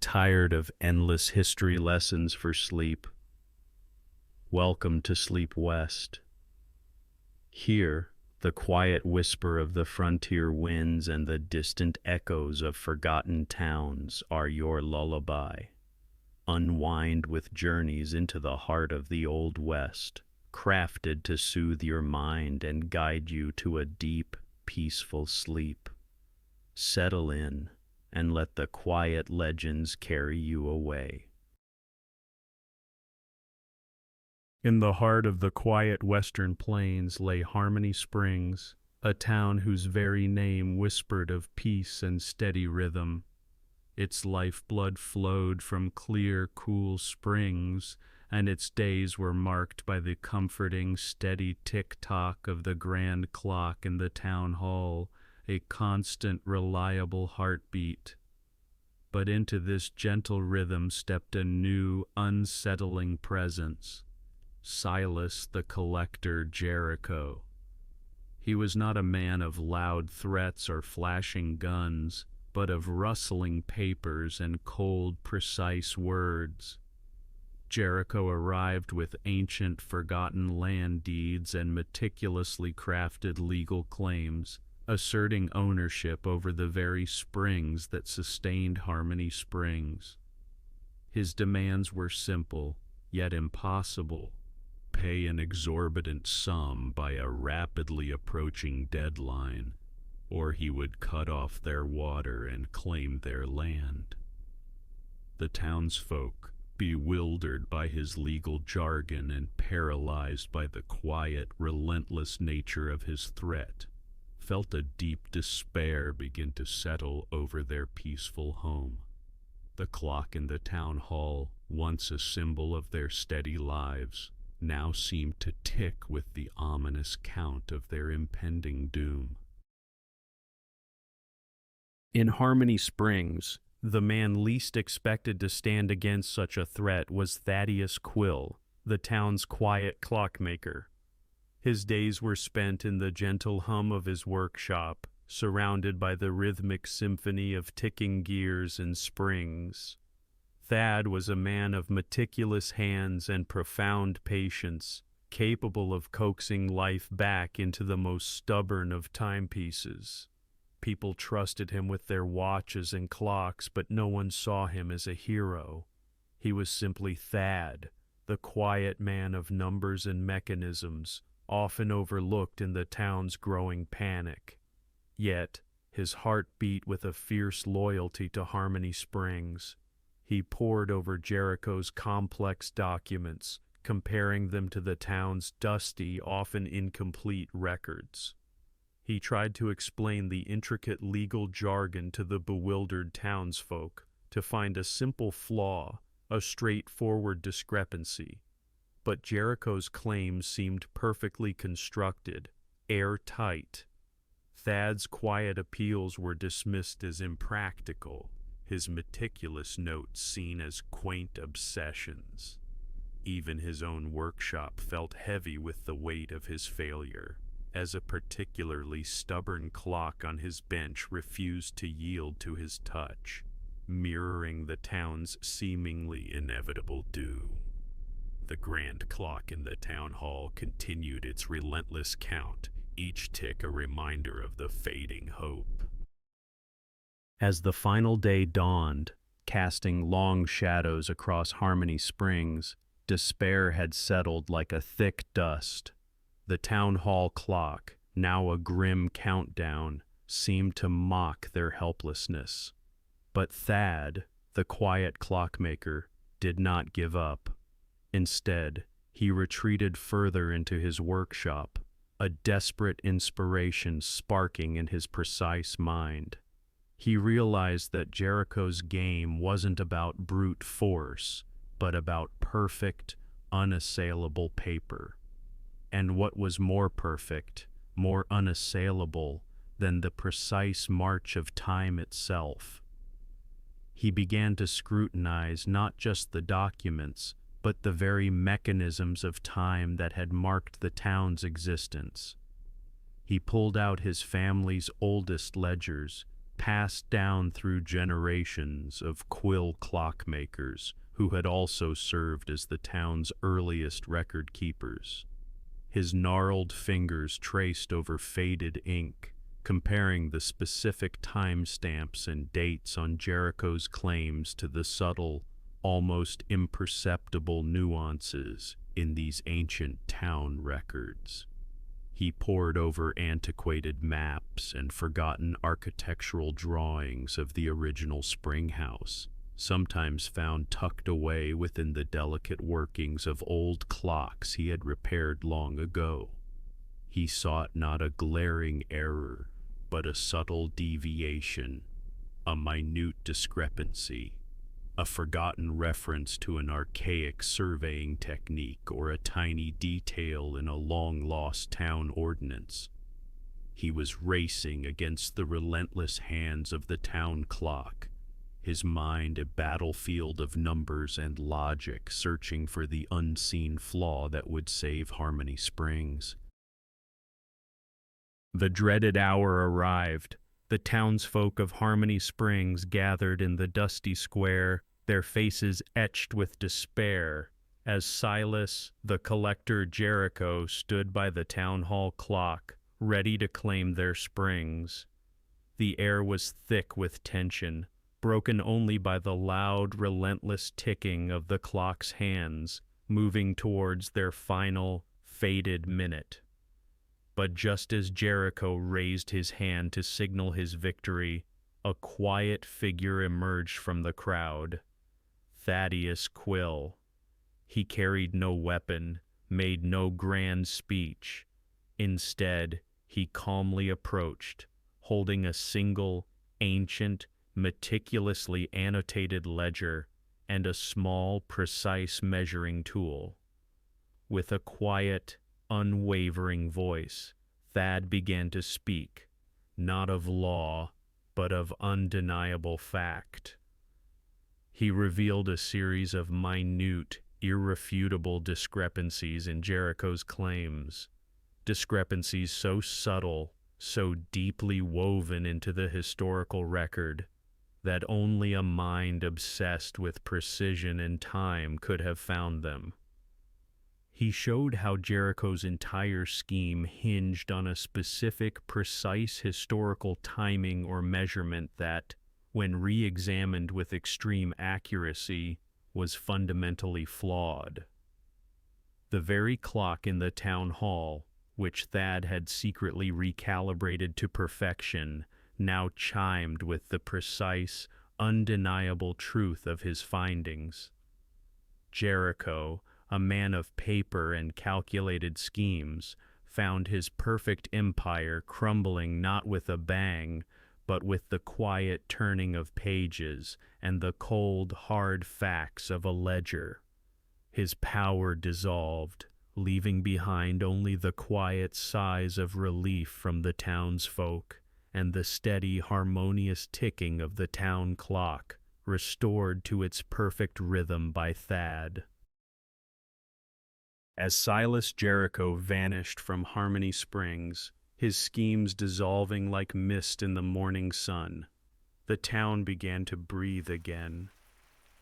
Tired of endless history lessons for sleep? Welcome to Sleep West. Here, the quiet whisper of the frontier winds and the distant echoes of forgotten towns are your lullaby. Unwind with journeys into the heart of the Old West, crafted to soothe your mind and guide you to a deep, peaceful sleep. Settle in and let the quiet legends carry you away. In the heart of the quiet western plains lay Harmony Springs, a town whose very name whispered of peace and steady rhythm. Its lifeblood flowed from clear, cool springs, and its days were marked by the comforting, steady tick-tock of the grand clock in the town hall, a constant, reliable heartbeat. But into this gentle rhythm stepped a new, unsettling presence. Silas, the collector, Jericho. He was not a man of loud threats or flashing guns, but of rustling papers and cold, precise words. Jericho arrived with ancient, forgotten land deeds and meticulously crafted legal claims, asserting ownership over the very springs that sustained Harmony Springs. His demands were simple, yet impossible. Pay an exorbitant sum by a rapidly approaching deadline, or he would cut off their water and claim their land. The townsfolk, bewildered by his legal jargon and paralyzed by the quiet, relentless nature of his threat, felt a deep despair begin to settle over their peaceful home. The clock in the town hall, once a symbol of their steady lives, now seemed to tick with the ominous count of their impending doom. In Harmony Springs, the man least expected to stand against such a threat was Thaddeus Quill, the town's quiet clockmaker. His days were spent in the gentle hum of his workshop, surrounded by the rhythmic symphony of ticking gears and springs. Thad was a man of meticulous hands and profound patience, capable of coaxing life back into the most stubborn of timepieces. People trusted him with their watches and clocks, but no one saw him as a hero. He was simply Thad, the quiet man of numbers and mechanisms, often overlooked in the town's growing panic. Yet, his heart beat with a fierce loyalty to Harmony Springs. He pored over Jericho's complex documents, comparing them to the town's dusty, often incomplete records. He tried to explain the intricate legal jargon to the bewildered townsfolk, to find a simple flaw, a straightforward discrepancy. But Jericho's claims seemed perfectly constructed, airtight. Thad's quiet appeals were dismissed as impractical, his meticulous notes seen as quaint obsessions. Even his own workshop felt heavy with the weight of his failure, as a particularly stubborn clock on his bench refused to yield to his touch, mirroring the town's seemingly inevitable doom. The grand clock in the town hall continued its relentless count, each tick a reminder of the fading hope. As the final day dawned, casting long shadows across Harmony Springs, despair had settled like a thick dust. The town hall clock, now a grim countdown, seemed to mock their helplessness. But Thad, the quiet clockmaker, did not give up. Instead, he retreated further into his workshop, a desperate inspiration sparking in his precise mind. He realized that Jericho's game wasn't about brute force, but about perfect, unassailable paper. And what was more perfect, more unassailable than the precise march of time itself? He began to scrutinize not just the documents, but the very mechanisms of time that had marked the town's existence. He pulled out his family's oldest ledgers, passed down through generations of Quill clockmakers who had also served as the town's earliest record keepers. His gnarled fingers traced over faded ink, comparing the specific timestamps and dates on Jericho's claims to the subtle, almost imperceptible nuances in these ancient town records. He pored over antiquated maps and forgotten architectural drawings of the original spring house, sometimes found tucked away within the delicate workings of old clocks he had repaired long ago. He sought not a glaring error, but a subtle deviation, a minute discrepancy, a forgotten reference to an archaic surveying technique or a tiny detail in a long-lost town ordinance. He was racing against the relentless hands of the town clock, his mind a battlefield of numbers and logic, searching for the unseen flaw that would save Harmony Springs. The dreaded hour arrived. The townsfolk of Harmony Springs gathered in the dusty square, their faces etched with despair, as Silas, the collector Jericho, stood by the town hall clock, ready to claim their springs. The air was thick with tension, broken only by the loud, relentless ticking of the clock's hands, moving towards their final, fated minute. But just as Jericho raised his hand to signal his victory, a quiet figure emerged from the crowd. Thaddeus Quill. He carried no weapon, made no grand speech. Instead, he calmly approached, holding a single, ancient, meticulously annotated ledger and a small, precise measuring tool. With a quiet, unwavering voice, Thad began to speak, not of law, but of undeniable fact. He revealed a series of minute, irrefutable discrepancies in Jericho's claims, discrepancies so subtle, so deeply woven into the historical record, that only a mind obsessed with precision and time could have found them. He showed how Jericho's entire scheme hinged on a specific, precise historical timing or measurement that, when re-examined with extreme accuracy, was fundamentally flawed. The very clock in the town hall, which Thad had secretly recalibrated to perfection, now chimed with the precise, undeniable truth of his findings. Jericho, a man of paper and calculated schemes, found his perfect empire crumbling not with a bang, but with the quiet turning of pages and the cold, hard facts of a ledger. His power dissolved, leaving behind only the quiet sighs of relief from the townsfolk and the steady, harmonious ticking of the town clock, restored to its perfect rhythm by Thad. As Silas Jericho vanished from Harmony Springs, his schemes dissolving like mist in the morning sun, the town began to breathe again.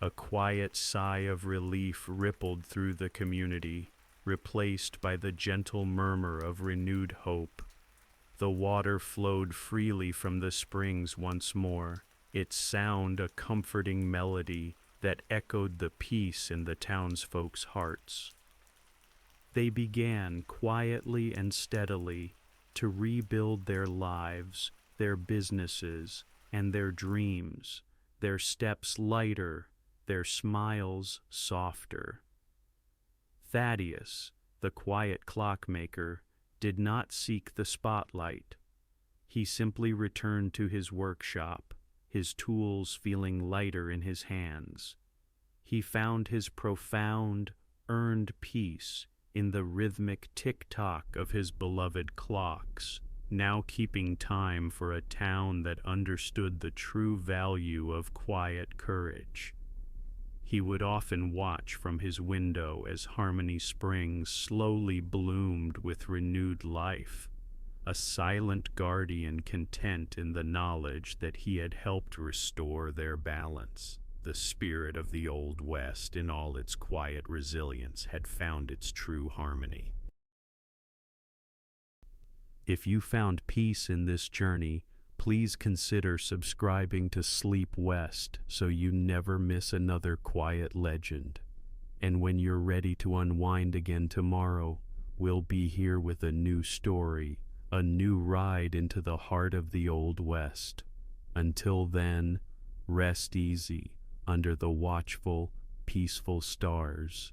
A quiet sigh of relief rippled through the community, replaced by the gentle murmur of renewed hope. The water flowed freely from the springs once more, its sound a comforting melody that echoed the peace in the townsfolk's hearts. They began quietly and steadily to rebuild their lives, their businesses, and their dreams, their steps lighter, their smiles softer. Thaddeus, the quiet clockmaker, did not seek the spotlight. He simply returned to his workshop, his tools feeling lighter in his hands. He found his profound, earned peace in the rhythmic tick-tock of his beloved clocks, now keeping time for a town that understood the true value of quiet courage. He would often watch from his window as Harmony Springs slowly bloomed with renewed life, a silent guardian content in the knowledge that he had helped restore their balance. The spirit of the Old West, in all its quiet resilience, had found its true harmony. If you found peace in this journey, please consider subscribing to Sleep West so you never miss another quiet legend. And when you're ready to unwind again tomorrow, we'll be here with a new story, a new ride into the heart of the Old West. Until then, rest easy under the watchful, peaceful stars.